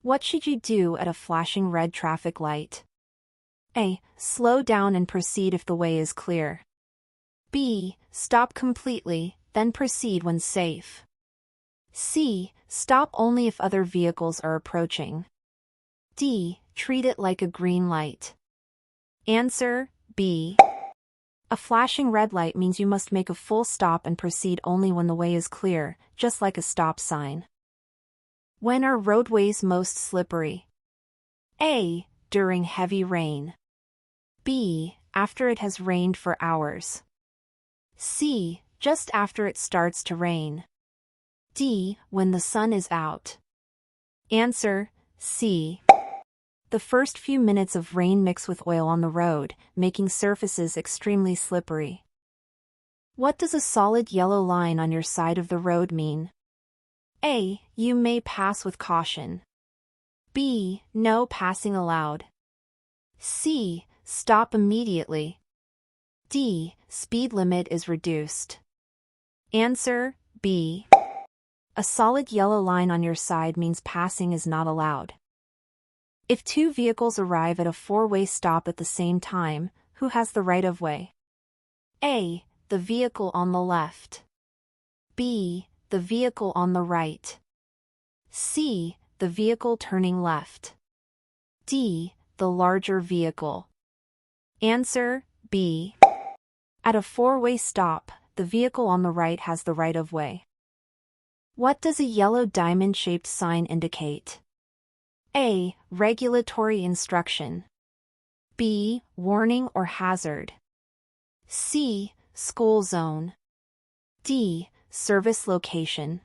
What should you do at a flashing red traffic light? A. Slow down and proceed if the way is clear. B. Stop completely, then proceed when safe. C. Stop only if other vehicles are approaching. D. Treat it like a green light. Answer: B. A flashing red light means you must make a full stop and proceed only when the way is clear, just like a stop sign. When are roadways most slippery? A. During heavy rain. B. After it has rained for hours. C. Just after it starts to rain. D. When the sun is out. Answer: C. The first few minutes of rain mix with oil on the road, making surfaces extremely slippery. What does a solid yellow line on your side of the road mean? A. You may pass with caution. B. No passing allowed. C. Stop immediately. D. Speed limit is reduced. Answer: B. A solid yellow line on your side means passing is not allowed. If two vehicles arrive at a four-way stop at the same time, who has the right of way? A. The vehicle on the left. B. The vehicle on the right. C. The vehicle turning left. D. The larger vehicle. Answer: B. At a four-way stop, the vehicle on the right has the right of way. What does a yellow diamond-shaped sign indicate? A. Regulatory instruction. B. Warning or hazard. C. School zone. D. Service location.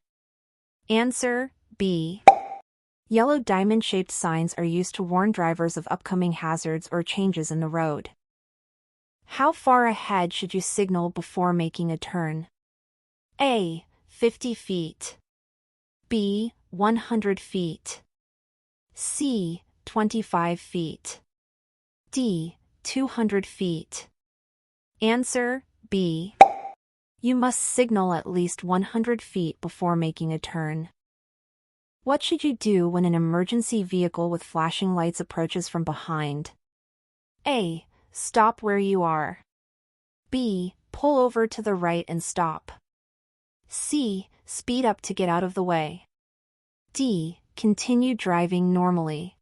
Answer: B. Yellow diamond-shaped signs are used to warn drivers of upcoming hazards or changes in the road. How far ahead should you signal before making a turn? A. 50 feet. B. 100 feet. C. 25 feet. D. 200 feet. Answer: B. You must signal at least 100 feet before making a turn. What should you do when an emergency vehicle with flashing lights approaches from behind? A. Stop where you are. B. Pull over to the right and stop. C. Speed up to get out of the way. D. Continue driving normally.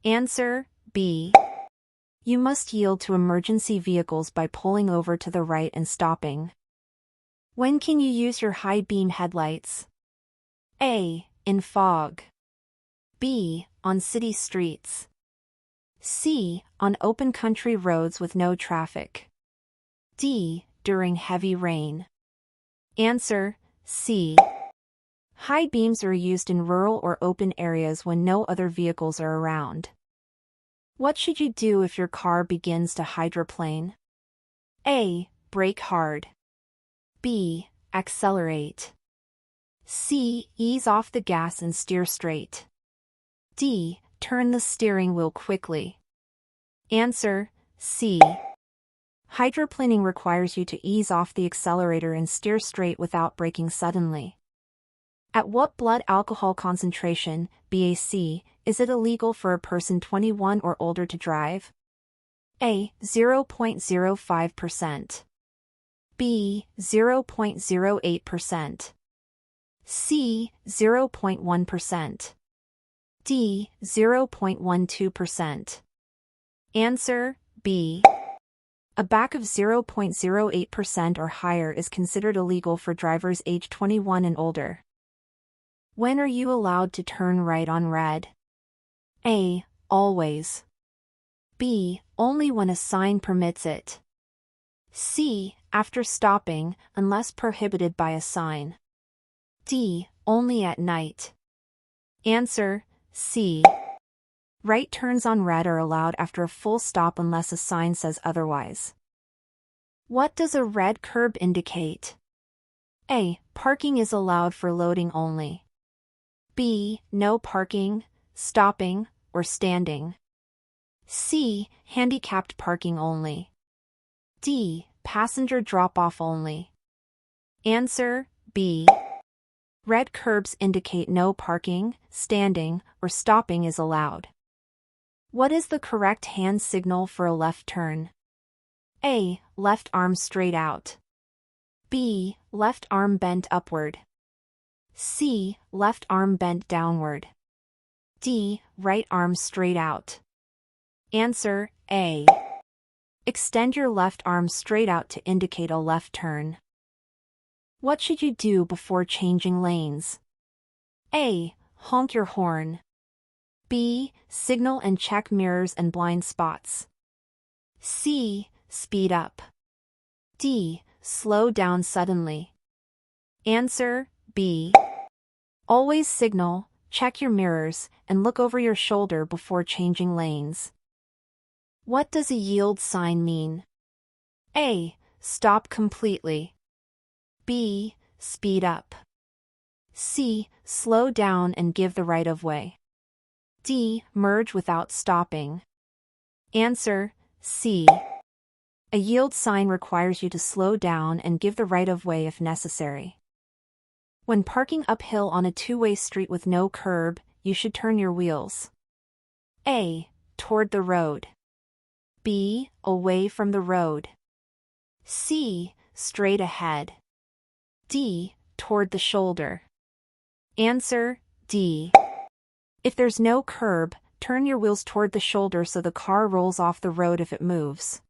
Answer: B. You must yield to emergency vehicles by pulling over to the right and stopping. When can you use your high-beam headlights? A. In fog. B. On city streets. C. On open country roads with no traffic. D. During heavy rain. Answer: C. High beams are used in rural or open areas when no other vehicles are around. What should you do if your car begins to hydroplane? A. Brake hard. B. Accelerate. C. Ease off the gas and steer straight. D. Turn the steering wheel quickly. Answer: C. Hydroplaning requires you to ease off the accelerator and steer straight without braking suddenly. At what blood alcohol concentration, BAC, is it illegal for a person 21 or older to drive? A. 0.05%. B. 0.08%. C. 0.1%. D. 0.12%. Answer: B. A BAC of 0.08% or higher is considered illegal for drivers age 21 and older. When are you allowed to turn right on red? A. Always. B. Only when a sign permits it. C. After stopping, unless prohibited by a sign. D. Only at night. Answer: C. Right turns on red are allowed after a full stop unless a sign says otherwise. What does a red curb indicate? A. Parking is allowed for loading only. B. No parking, stopping, or standing. C. Handicapped parking only. D. Passenger drop-off only. Answer: B. Red curbs indicate no parking, standing, or stopping is allowed. What is the correct hand signal for a left turn? A. Left arm straight out. B. Left arm bent upward. C. Left arm bent downward. D. Right arm straight out. Answer A. Extend your left arm straight out to indicate a left turn. What should you do before changing lanes? A. Honk your horn. B. Signal and check mirrors and blind spots. C. Speed up. D. Slow down suddenly. Answer B. Always signal, check your mirrors, and look over your shoulder before changing lanes. What does a yield sign mean? A. Stop completely. B. Speed up. C. Slow down and give the right of way. D. Merge without stopping. Answer C. A yield sign requires you to slow down and give the right of way if necessary. When parking uphill on a two-way street with no curb, you should turn your wheels. A. Toward the road. B. Away from the road. C. Straight ahead. D. Toward the shoulder. Answer D. If there's no curb, turn your wheels toward the shoulder so the car rolls off the road if it moves.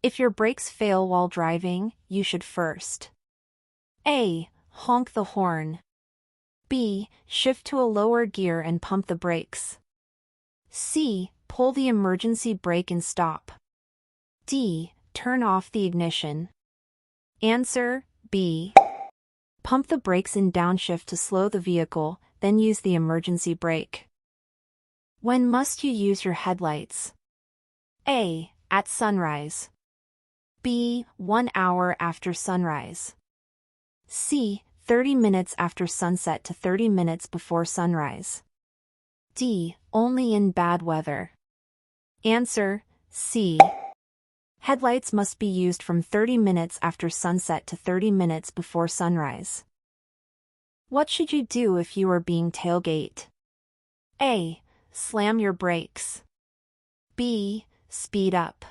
If your brakes fail while driving, you should first A. Honk the horn. B. Shift to a lower gear and pump the brakes. C. Pull the emergency brake and stop. D. Turn off the ignition. Answer B. Pump the brakes and downshift to slow the vehicle, then use the emergency brake. When must you use your headlights? A. At sunrise. B. 1 hour after sunrise. C. 30 minutes after sunset to 30 minutes before sunrise. D. Only in bad weather. Answer C. Headlights must be used from 30 minutes after sunset to 30 minutes before sunrise. What should you do if you are being tailgated? A. Slam your brakes. B. Speed up.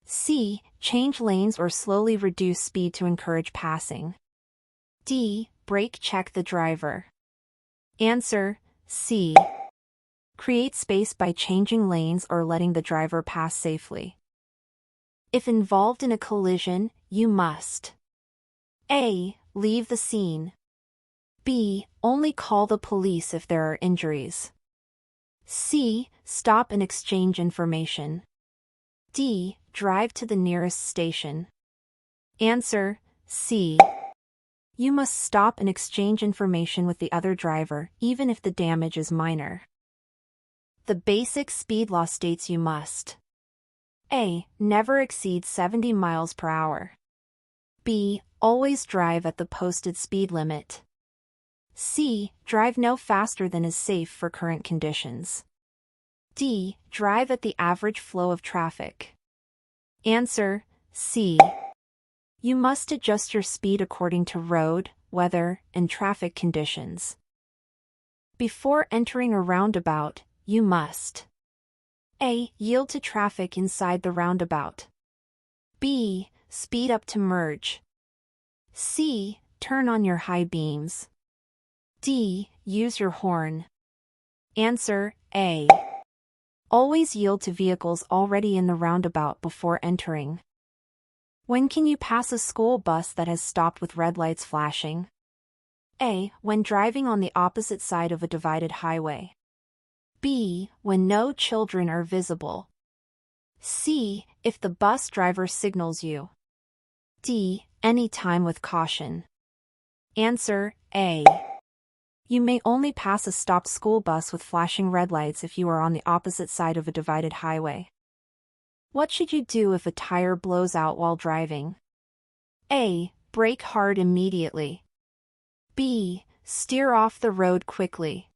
C. Change lanes or slowly reduce speed to encourage passing. D. Brake check the driver. Answer C. Create space by changing lanes or letting the driver pass safely. If involved in a collision, you must A. Leave the scene. B. Only call the police if there are injuries. C. Stop and exchange information. D. Drive to the nearest station. Answer C. You must stop and exchange information with the other driver, even if the damage is minor. The basic speed law states you must A. Never exceed 70 miles per hour. B. Always drive at the posted speed limit. C. Drive no faster than is safe for current conditions. D. Drive at the average flow of traffic. Answer C. You must adjust your speed according to road, weather, and traffic conditions. Before entering a roundabout, you must A. Yield to traffic inside the roundabout. B. Speed up to merge. C. Turn on your high beams. D. Use your horn. Answer A. Always yield to vehicles already in the roundabout before entering. When can you pass a school bus that has stopped with red lights flashing? A. When driving on the opposite side of a divided highway. B. When no children are visible. C. If the bus driver signals you. D. Any time with caution. Answer A. You may only pass a stopped school bus with flashing red lights if you are on the opposite side of a divided highway. What should you do if a tire blows out while driving? A. Brake hard immediately. B. Steer off the road quickly.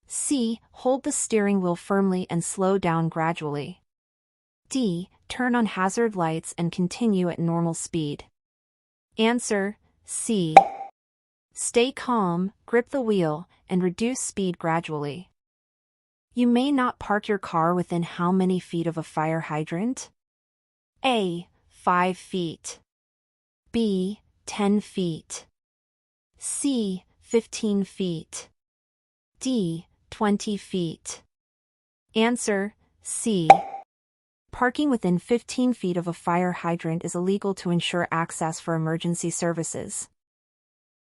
C. Hold the steering wheel firmly and slow down gradually. D. Turn on hazard lights and continue at normal speed. Answer C. Steer Stay calm, grip the wheel, and reduce speed gradually. You may not park your car within how many feet of a fire hydrant? A. 5 feet. B. 10 feet. C. 15 feet. D. 20 feet. Answer: C. Parking within 15 feet of a fire hydrant is illegal to ensure access for emergency services.